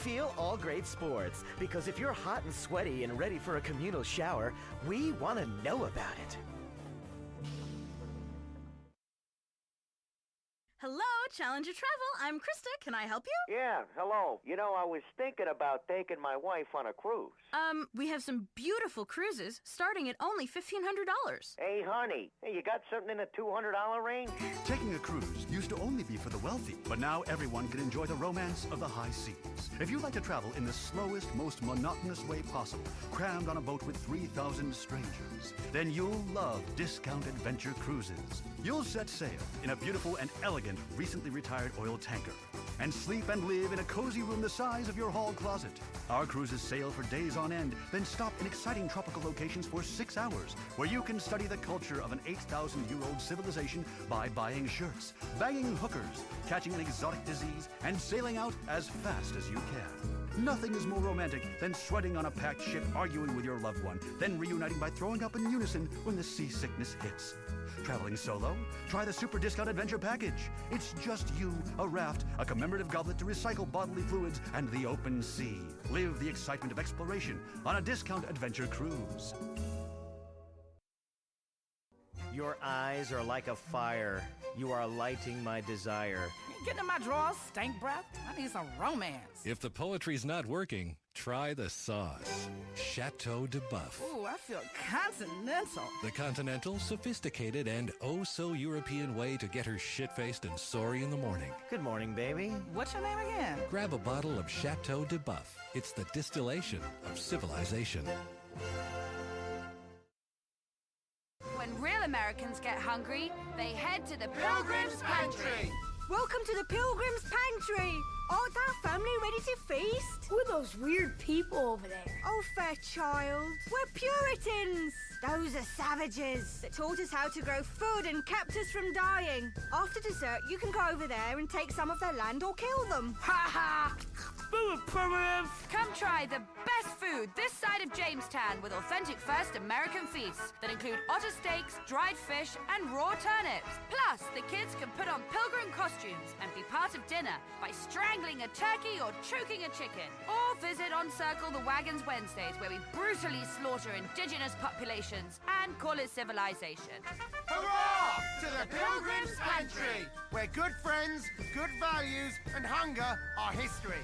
Feel all great sports, because if you're hot and sweaty and ready for a communal shower, we want to know about it. Hello, Challenger Travel. I'm Krista. Can I help you? Yeah, hello. You know, I was thinking about taking my wife on a cruise. We have some beautiful cruises starting at only $1,500. Hey, honey, hey, you got something in the $200 range? Taking a cruise used to only be for the wealthy, but now everyone can enjoy the romance of the high seas. If you like to travel in the slowest, most monotonous way possible, crammed on a boat with 3,000 strangers, then you'll love Discount Adventure Cruises. You'll set sail in a beautiful and elegant, recently retired oil tanker, and sleep and live in a cozy room the size of your hall closet. Our cruises sail for days on end, then stop in exciting tropical locations for 6 hours, where you can study the culture of an 8,000-year-old civilization by buying shirts, banging hookers, catching an exotic disease, and sailing out as fast as you can. Nothing is more romantic than sweating on a packed ship, arguing with your loved one, then reuniting by throwing up in unison when the seasickness hits. Traveling solo? Try the Super Discount Adventure Package. It's just you, a raft, a commemorative goblet to recycle bodily fluids, and the open sea. Live the excitement of exploration on a Discount Adventure Cruise. Your eyes are like a fire. You are lighting my desire. Get in my drawers, stank breath. I need some romance. If the poetry's not working, try the sauce. Chateau de Buff. Ooh, I feel continental. The continental, sophisticated, and oh-so-European way to get her shit-faced and sorry in the morning. Good morning, baby. What's your name again? Grab a bottle of Chateau de Buff. It's the distillation of civilization. When real Americans get hungry, they head to the Pilgrim's Pantry. Welcome to the Pilgrim's Pantry. Aren't our family ready to feast? Who are those weird people over there? Oh, fair child, we're Puritans. Those are savages that taught us how to grow food and kept us from dying. After dessert, you can go over there and take some of their land or kill them. Ha ha! Come try the best food this side of Jamestown with authentic first American feasts that include otter steaks, dried fish, and raw turnips. Plus, the kids can put on pilgrim costumes and be part of dinner by strangling a turkey or choking a chicken. Or visit On Circle the Wagons Wednesdays, where we brutally slaughter indigenous populations and call it civilization. Hurrah to the Pilgrim's Pantry, where good friends, good values, and hunger are history.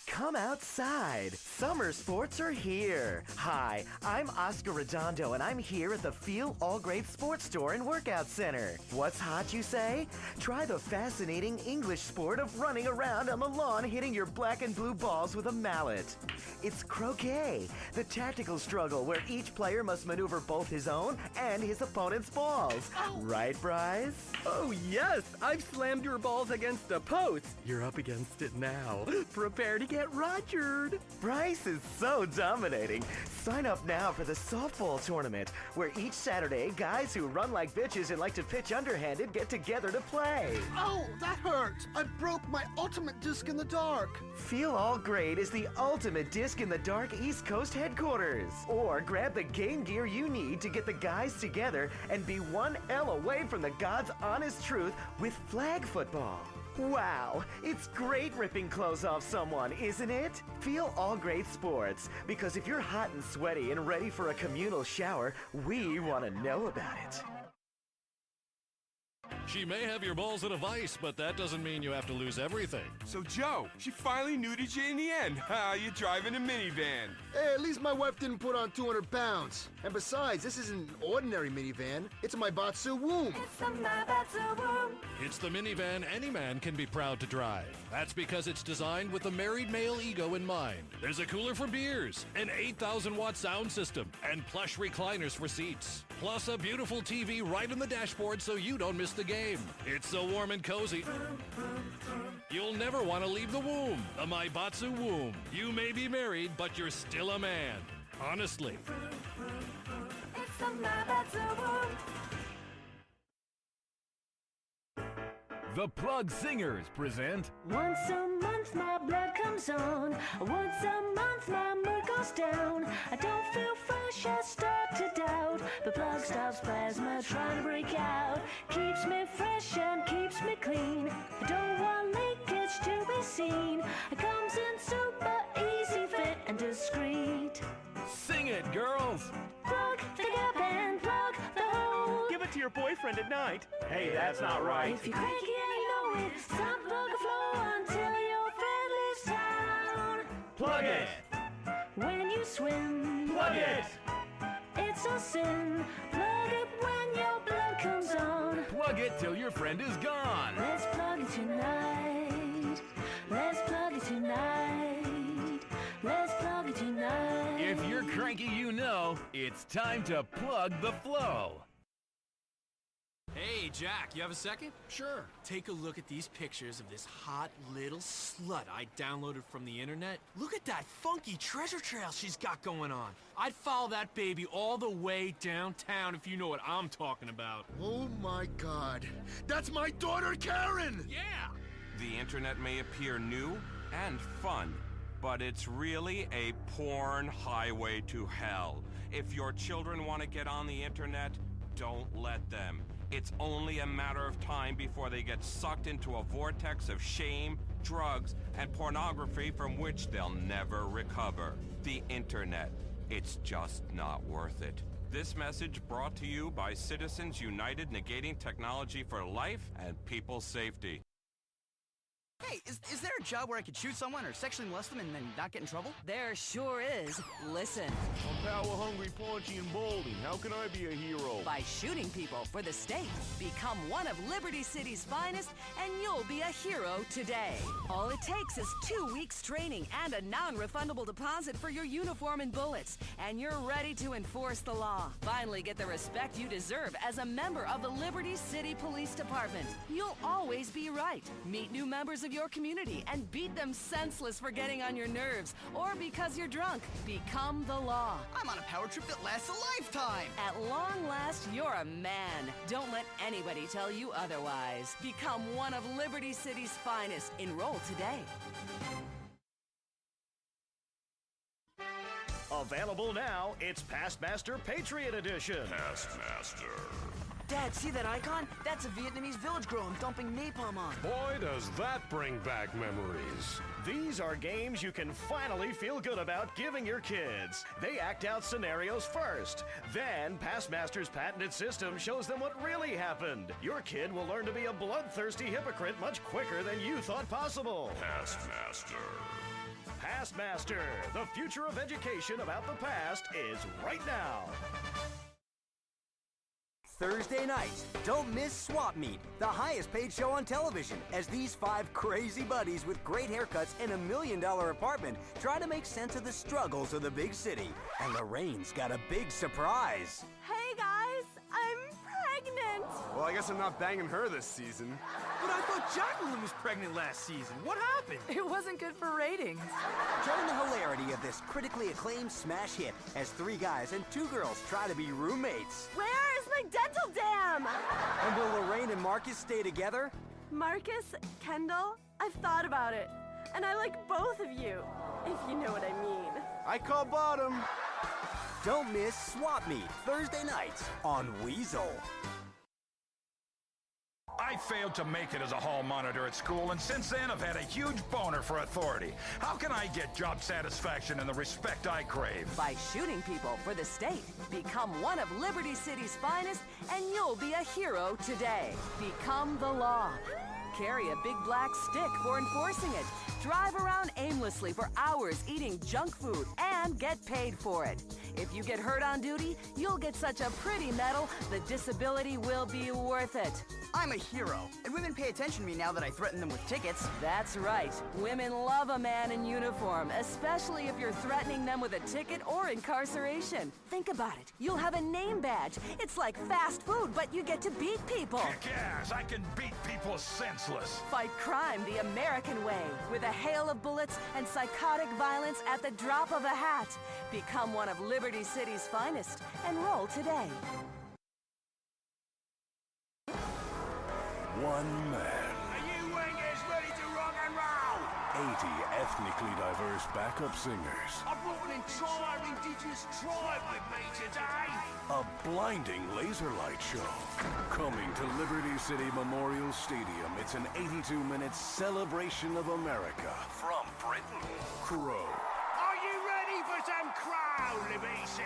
Come outside. Summer sports are here. Hi, I'm Oscar Redondo, and I'm here at the Feel All Great Sports Store and Workout Center. What's hot, you say? Try the fascinating English sport of running around on the lawn hitting your black and blue balls with a mallet. It's croquet, the tactical struggle where each player must maneuver both his own and his opponent's balls. Oh. Right, Bryce? Oh, yes. I've slammed your balls against a post. You're up against it now. Prepare to get Rogered. Bryce is so dominating. Sign up now for the softball tournament, where each Saturday, guys who run like bitches and like to pitch underhanded get together to play. Oh, that hurt. I broke my ultimate disc in the dark. Feel All Great is the ultimate disc in the dark East Coast headquarters. Or grab the game gear you need to get the guys together and be one L away from the God's honest truth with flag football. Wow, it's great ripping clothes off someone, isn't it? Feel All Great Sports, because if you're hot and sweaty and ready for a communal shower, we want to know about it. She may have your balls in a vice, but that doesn't mean you have to lose everything. So, Joe, she finally nuded you in the end. You're driving a minivan. Hey, at least my wife didn't put on 200 pounds. And besides, this isn't an ordinary minivan. It's a Maibatsu Womb. It's the Maibatsu Womb. It's the minivan any man can be proud to drive. That's because it's designed with the married male ego in mind. There's a cooler for beers, an 8,000-watt sound system, and plush recliners for seats. Plus a beautiful TV right on the dashboard so you don't miss the game. It's so warm and cozy. You'll never want to leave the womb. The Maibatsu Womb. You may be married, but you're still a man. Honestly. It's the Maibatsu Womb. The Plug Singers present Once a month my blood comes on. Once a month my mood goes down. I don't feel fresh, I start to doubt. The plug stops plasma trying to break out. Keeps me fresh and keeps me clean. I don't want leakage, boyfriend at night. Hey, that's not right. If you're cranky and you know it, stop, plug, or flow until your friend leaves town. Plug it. When you swim, Plug it. It's a sin. Plug it when your blood comes on. Plug it till your friend is gone. Let's plug it tonight. Let's plug it tonight. Let's plug it tonight. If you're cranky, you know, it's time to plug the flow. Hey, Jack, you have a second? Sure. Take a look at these pictures of this hot little slut I downloaded from the internet. Look at that funky treasure trail she's got going on. I'd follow that baby all the way downtown if you know what I'm talking about. Oh my God. That's my daughter, Karen! Yeah! The internet may appear new and fun, but it's really a porn highway to hell. If your children want to get on the internet, don't let them. It's only a matter of time before they get sucked into a vortex of shame, drugs, and pornography from which they'll never recover. The internet. It's just not worth it. This message brought to you by Citizens United, negating technology for life and people's safety. Hey, is there a job where I could shoot someone or sexually molest them and then not get in trouble? There sure is. Listen. I'm power-hungry, paunchy, and balding. How can I be a hero? By shooting people for the state. Become one of Liberty City's finest, and you'll be a hero today. All it takes is 2 weeks training and a non-refundable deposit for your uniform and bullets, and you're ready to enforce the law. Finally get the respect you deserve as a member of the Liberty City Police Department. You'll always be right. Meet new members of your community and beat them senseless for getting on your nerves or because you're drunk. Become the law. I'm on a power trip that lasts a lifetime. At long last, you're a man. Don't let anybody tell you otherwise. Become one of Liberty City's finest. Enroll today. Available now, it's Pastmaster Patriot Edition. Pastmaster. Dad, see that icon? That's a Vietnamese village girl I'm dumping napalm on. Boy, does that bring back memories. These are games you can finally feel good about giving your kids. They act out scenarios first. Then, Pastmaster's patented system shows them what really happened. Your kid will learn to be a bloodthirsty hypocrite much quicker than you thought possible. Pastmaster. Pastmaster, the future of education about the past is right now. Thursday nights, don't miss Swap Meet, the highest paid show on television, as these 5 crazy buddies with great haircuts and $1 million apartment try to make sense of the struggles of the big city. And Lorraine's got a big surprise. Hey guys, I'm pregnant. Well, I guess I'm not banging her this season. But I thought Jacqueline was pregnant last season. What happened? It wasn't good for ratings. Join the hilarity of this critically acclaimed smash hit as 3 guys and 2 girls try to be roommates. Where is my dental dam? And will Lorraine and Marcus stay together? Marcus, Kendall, I've thought about it. And I like both of you, if you know what I mean. I call bottom. Don't miss Swap Meet, Thursday nights on Weasel. I failed to make it as a hall monitor at school, and since then I've had a huge boner for authority. How can I get job satisfaction and the respect I crave? By shooting people for the state. Become one of Liberty City's finest, and you'll be a hero today. Become the law. Carry a big black stick for enforcing it. Drive around aimlessly for hours eating junk food and get paid for it. If you get hurt on duty, you'll get such a pretty medal, the disability will be worth it. I'm a hero, and women pay attention to me now that I threaten them with tickets. That's right. Women love a man in uniform, especially if you're threatening them with a ticket or incarceration. Think about it. You'll have a name badge. It's like fast food, but you get to beat people. Kick ass! I can beat people senseless. Fight crime the American way, with a hail of bullets and psychotic violence at the drop of a hat. Become one of Liberty City's finest. Enroll today. One man. Are you wingers ready to rock and roll? 80 ethnically diverse backup singers. I brought an entire indigenous tribe with me today. A blinding laser light show. Coming to Liberty City Memorial Stadium, it's an 82-minute celebration of America. From Britain, Crow. Are you ready for some crow, Libisi?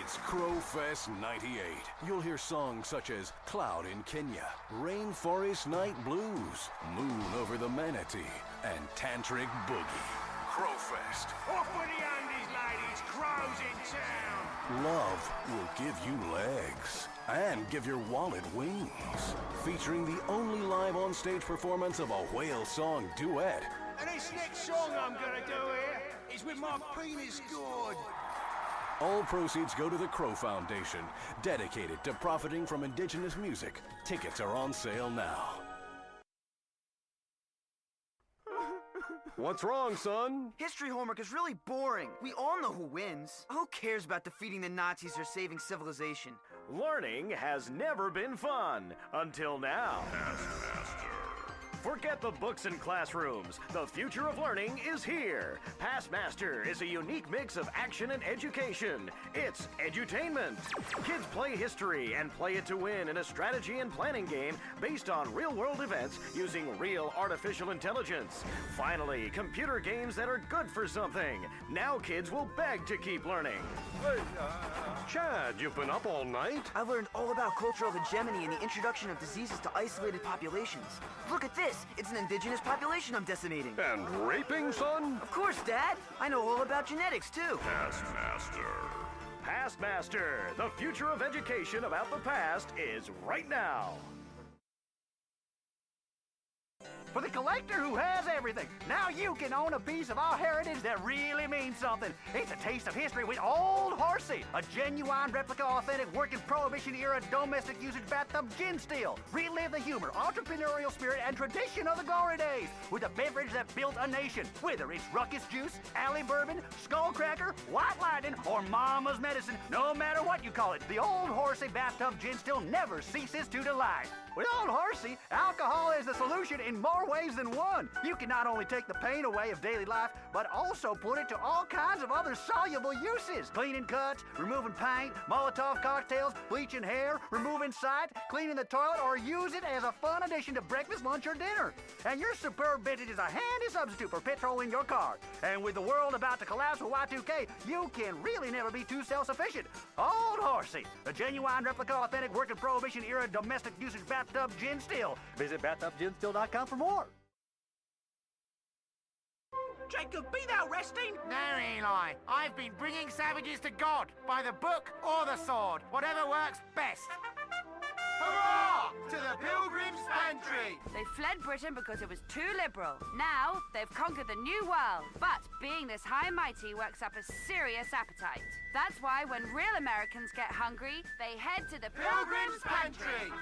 It's Crowfest 98. You'll hear songs such as Cloud in Kenya, Rainforest Night Blues, Moon over the Manatee, and Tantric Boogie. Crowfest. Off with the Andes, ladies. Crows in town. Love will give you legs and give your wallet wings. Featuring the only live on-stage performance of a whale song duet. And this next song I'm gonna do here is with my penis gourd. All proceeds go to the Crow Foundation, dedicated to profiting from indigenous music. Tickets are on sale now. What's wrong, son? History homework is really boring. We all know who wins. Who cares about defeating the Nazis or saving civilization? Learning has never been fun until now. Forget the books and classrooms. The future of learning is here. Pastmaster is a unique mix of action and education. It's edutainment. Kids play history and play it to win in a strategy and planning game based on real-world events using real artificial intelligence. Finally, computer games that are good for something. Now kids will beg to keep learning. Chad, you've been up all night? I learned all about cultural hegemony and the introduction of diseases to isolated populations. Look at this. It's an indigenous population I'm decimating. And raping, son? Of course, Dad. I know all about genetics, too. Pastmaster, the future of education about the past is right now. For the collector who has everything, now you can own a piece of our heritage that really means something. It's a taste of history with Old Horsey, a genuine replica, authentic, working Prohibition-era domestic usage bathtub gin still. Relive the humor, entrepreneurial spirit, and tradition of the glory days with a beverage that built a nation. Whether it's Ruckus Juice, Alley Bourbon, Skullcracker, White Lightning, or Mama's Medicine, no matter what you call it, the Old Horsey bathtub gin still never ceases to delight. With Old Horsey, alcohol is the solution in more ways than one. You can not only take the pain away of daily life, but also put it to all kinds of other soluble uses. Cleaning cuts, removing paint, Molotov cocktails, bleaching hair, removing sight, cleaning the toilet, or use it as a fun addition to breakfast, lunch, or dinner. And your superb vintage is a handy substitute for petrol in your car. And with the world about to collapse with Y2K, you can really never be too self-sufficient. Old Horsey, a genuine replica, authentic, working Prohibition-era domestic usage bathtub gin still. Visit bathtubginstill.com for more. Jacob, be thou resting? No, Eli. I've been bringing savages to God by the book or the sword. Whatever works best. Hurrah! To the Pilgrim's Pantry! They fled Britain because it was too liberal. Now, they've conquered the new world. But being this high and mighty works up a serious appetite. That's why when real Americans get hungry, they head to the Pilgrim's Pantry!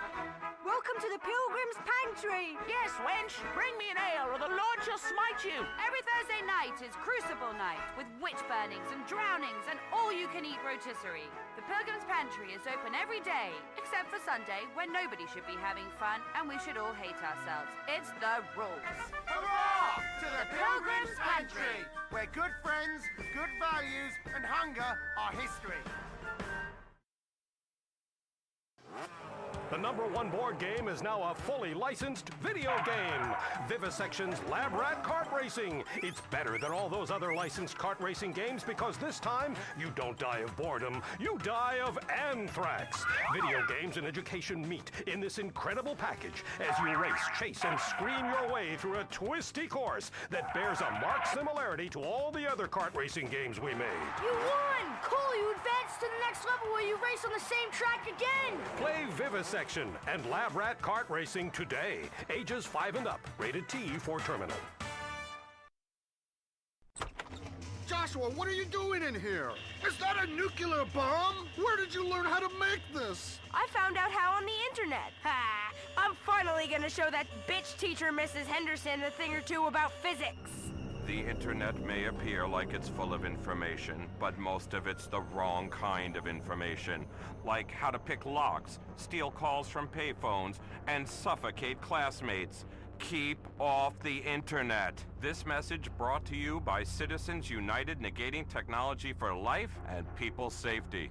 Welcome to the Pilgrim's Pantry! Yes, wench. Bring me an ale or the Lord shall smite you. Every Thursday night is Crucible Night with witch burnings and drownings and all-you-can-eat rotisserie. The Pilgrim's Pantry is open every day, except for Sunday, when nobody should be having fun and we should all hate ourselves. It's the rules. Hurrah! To the Pilgrim's Pantry, where good friends, good values, and hunger are history. The #1 board game is now a fully licensed video game. Vivisection's Lab Rat Kart Racing. It's better than all those other licensed kart racing games because this time you don't die of boredom, you die of anthrax. Video games and education meet in this incredible package as you race, chase, and scream your way through a twisty course that bears a marked similarity to all the other kart racing games we made. You won! Cool, you advanced to the next level where you race on the same track again! Play Vivisection and Lab Rat Kart Racing today. Ages 5 and up. Rated T for Terminal. Joshua, what are you doing in here? Is that a nuclear bomb? Where did you learn how to make this? I found out how on the internet. Ha! I'm finally gonna show that bitch teacher, Mrs. Henderson, a thing or two about physics. The internet may appear like it's full of information, but most of it's the wrong kind of information. Like how to pick locks, steal calls from payphones, and suffocate classmates. Keep off the internet. This message brought to you by Citizens United, negating technology for life and people's safety.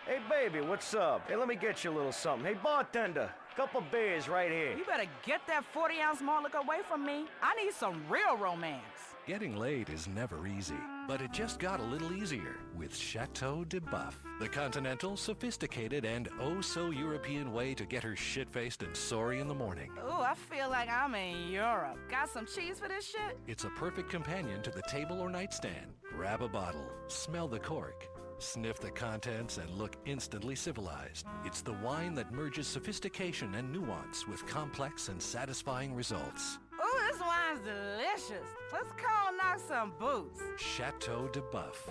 Hey, baby, what's up? Hey, let me get you a little something. Hey, bartender, couple beers right here. You better get that 40-ounce malt liquor away from me. I need some real romance. Getting laid is never easy, but it just got a little easier with Chateau de Buff, the continental, sophisticated, and oh-so-European way to get her shit-faced and sorry in the morning. Ooh, I feel like I'm in Europe. Got some cheese for this shit? It's a perfect companion to the table or nightstand. Grab a bottle, smell the cork, sniff the contents, and look instantly civilized. It's the wine that merges sophistication and nuance with complex and satisfying results. Ooh, this wine's delicious. Let's call and knock some boots. Chateau de Buff.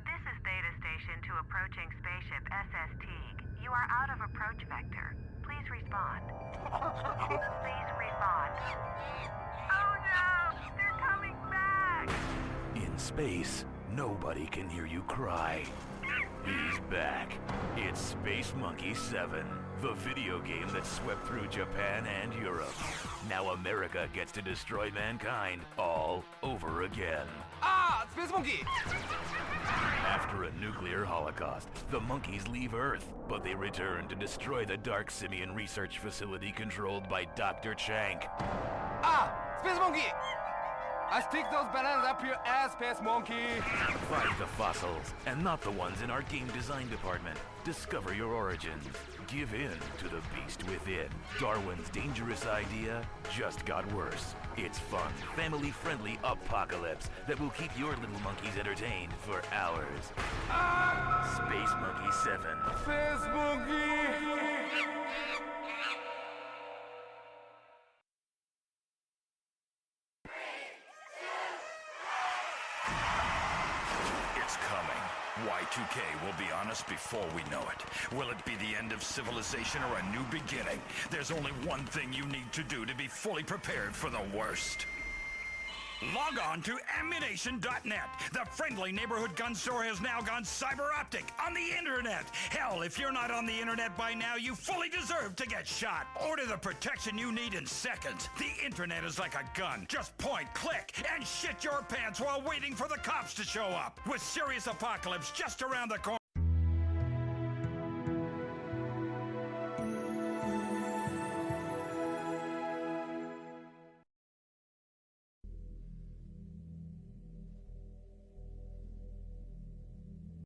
This is Theta Station to approaching spaceship SS Teague. You are out of approach vector. Please respond. Please respond. Oh no! They're coming back! In space, nobody can hear you cry. He's back. It's Space Monkey 7, the video game that swept through Japan and Europe. Now America gets to destroy mankind all over again. Ah! Space Monkey! After a nuclear holocaust, the monkeys leave Earth, but they return to destroy the Dark Simian research facility controlled by Dr. Chank. Ah! Space Monkey! I stick those bananas up your ass, Space Monkey! Find the fossils, and not the ones in our game design department. Discover your origins. Give in to the beast within. Darwin's dangerous idea just got worse. It's fun, family-friendly apocalypse that will keep your little monkeys entertained for hours. Space Monkey 7. Space Monkey! It's coming. Y2K will be on us before we know it. Will it be the end of civilization or a new beginning? There's only one thing you need to do to be fully prepared for the worst. Log on to ammunition.net. The friendly neighborhood gun store has now gone cyber optic on the internet. Hell, if you're not on the internet by now, you fully deserve to get shot. Order the protection you need in seconds. The internet is like a gun. Just point, click, and shit your pants while waiting for the cops to show up. With serious apocalypse just around the corner.